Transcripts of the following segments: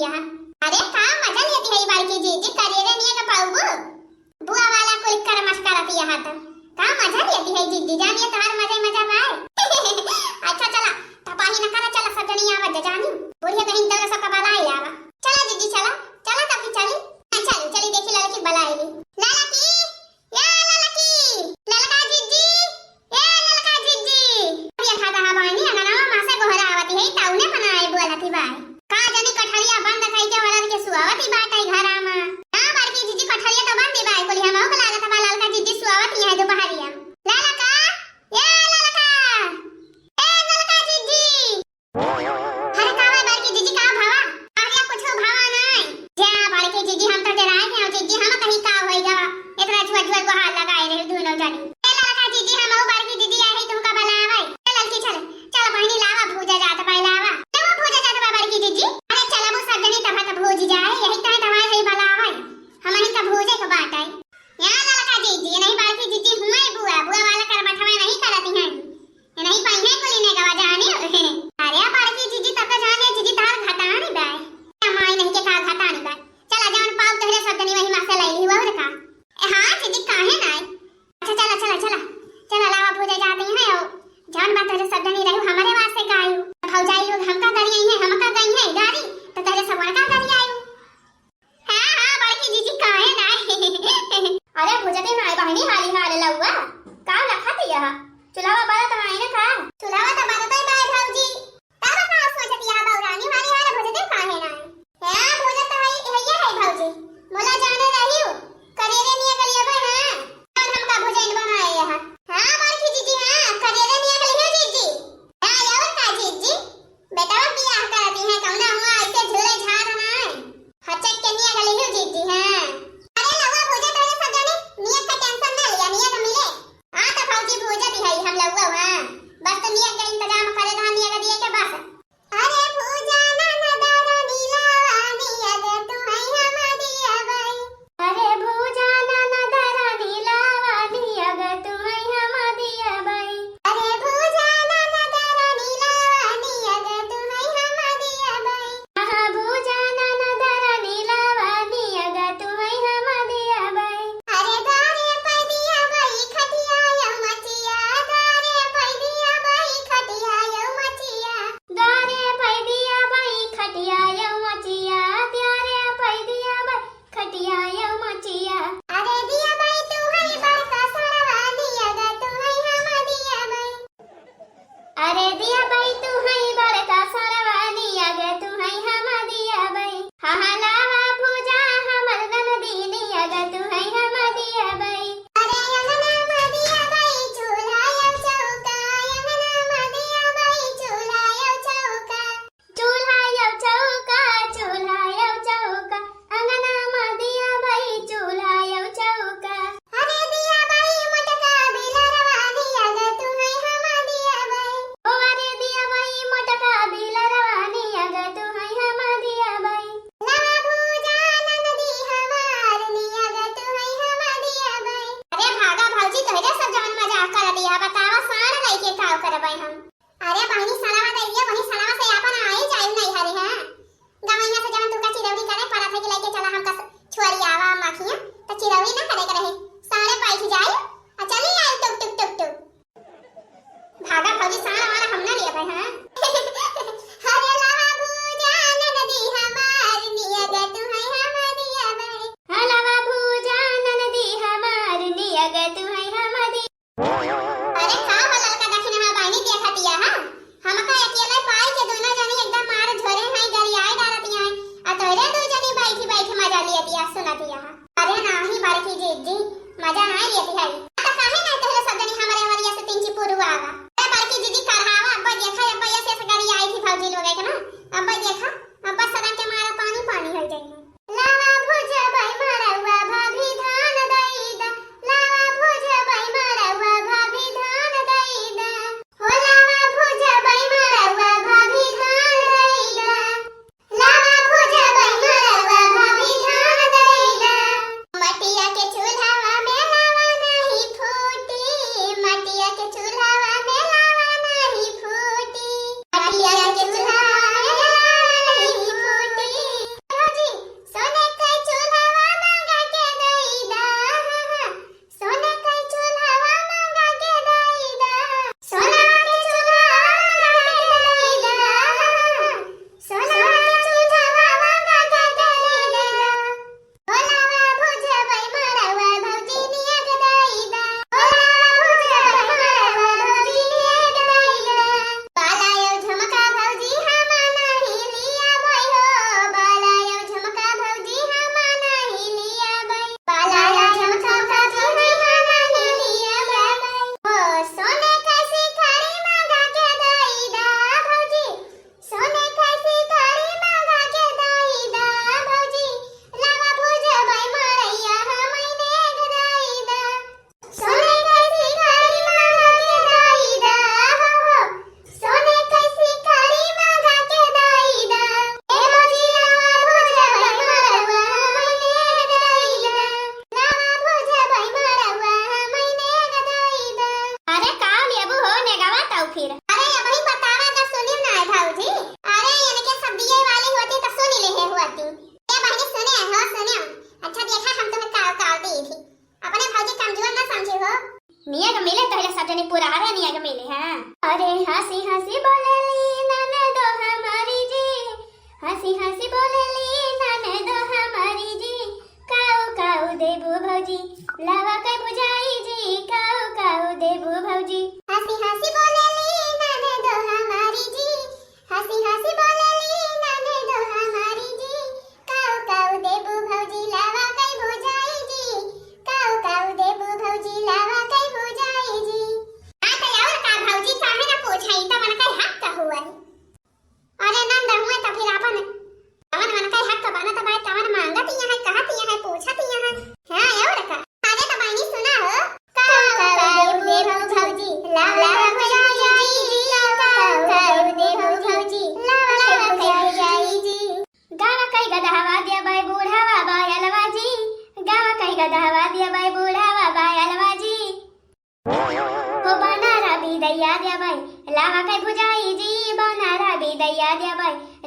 यहाँ। अरे का मजा लेती है बालकी जीजी करियर नहीं का पाऊगो बुआ वाला कोई कर मस्करा थी यहाँ तो का मजा लेती है जीजी जानिए तार मजा मजा भाई। अच्छा चला तपाही न करा चला सजनी आवा जानी बुढ़िया कहीं तो सब का बाला ही आवा चला जीजी चला चला तब चली चली चली देखी लड़की बलाएगी लाला की या लाला की ललका जीजी ए ललका जीजी ये खाता हा बानी अनना मासे गोहरा आवती है ताउने बनाए बोला थी भाई का जानी कठरिया बंद खाई के वाला के सुआवती बाटई घरा में ना बारकी जीजी कठरिया तो बंद भाई कोली हम को लागत बा ललका जीजी सुआवती है दोपहरिया लाला का या ललका ए ललका जीजी अरे कावा बारकी जीजी का भावा आरिया कुछ भावा नहीं जा बारकी जीजी हम तो डराए थे जीजी हम कहीं का होई जावा इतना छुआ छुआ को हाथ लगाए रहे दोनों जानी ए ललका जीजी हम बारकी जीजी आई तुमका बलावे चल ललकी चल चल बहनी लावा भूजा जात भाई लावा तो भूजा जात बारकी जीजी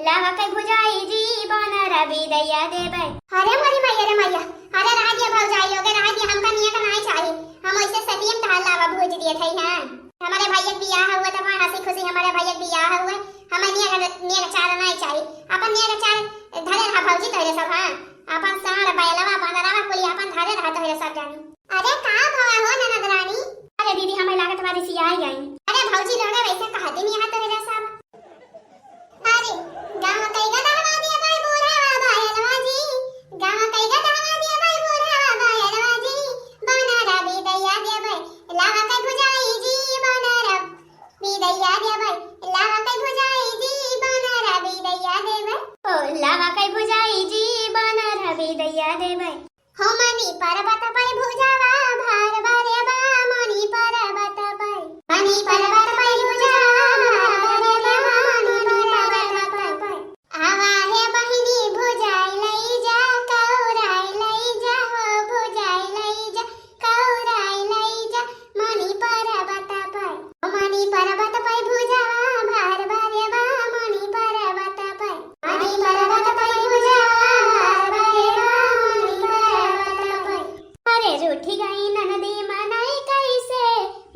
लावा के भुजाई जी बना रवि दैया देबै। अरे मोरी मैया रे मैया, अरे राजिया भौजाई लोगे राजिया हमका निया का नहीं चाहिए, हम ऐसे सतियम ताल लावा भूज दिए थे हैं। हमारे भैया के बियाह हुआ तो वहां हंसी खुशी हमारे भैया के बियाह हुआ, हमें निया का चार नहीं चाहिए, अपन निया का चार धरे रहा भौजी तोरे सब हां, अपन साड़ बैलवा बंदरवा कोली अपन धरे रहा तोरे सब जानी। अरे का भवा हो ननद रानी? अरे दीदी हमें लागत वाली सी आई गई। अरे भौजी लोगे वैसे कहती नहीं है तोरे सब। अरे गांव कई गा दहवा दिया भाई बूढ़ा बायलवा जी, गांव कई गा दहवा दिया भाई बूढ़ा बायलवा जी, बना रवि दैया देबै लावा के भुजाई जी, बना रवि दैया देबै लावा के भुजाई जी, बना रवि दैया देबै। ओ लावा के भुजाई जी बना रवि दैया देबै। हो मनी पर्वत पर भुजावा भार बारे बा, मनी पर्वत पर मनी पर्वत पर भुजावा भार बारे बा, मनी पर्वत पर आवा हे बहिनी भुजाई लई जा, कौराई लई जा हो भुजाई लई जा, कौराई लई जा मनी पर्वत पर। ओ मनी पर्वत पर भुजावा भार बारे बा, मनी पर्वत पर मनी पर्वत पर भुजावा भार बारे बा, मनी पर्वत पर। अरे रूठी गई ननदी मनाई कैसे,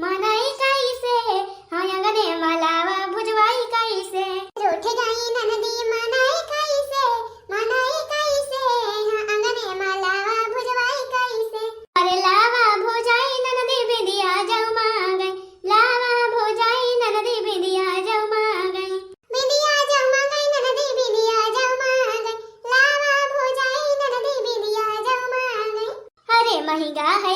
मनाई कैसे हाँ अंगने मलावा भुजवाई कैसे। रूठी गई ननदी मनाई कैसे, मनाई कैसे हाँ अंगने मलावा भुजवाई कैसे। अरे लावा भुजाई ननदी बिंदिया जाऊ मांगई, लावा भुजाई ननदी बिंदिया जाऊ मांगई, बिंदिया जाऊ मांगई ननदी बिंदिया जाऊ मांगई, लावा भुजाई ननदी बिंदिया जाऊ मांगई। अरे महंगा है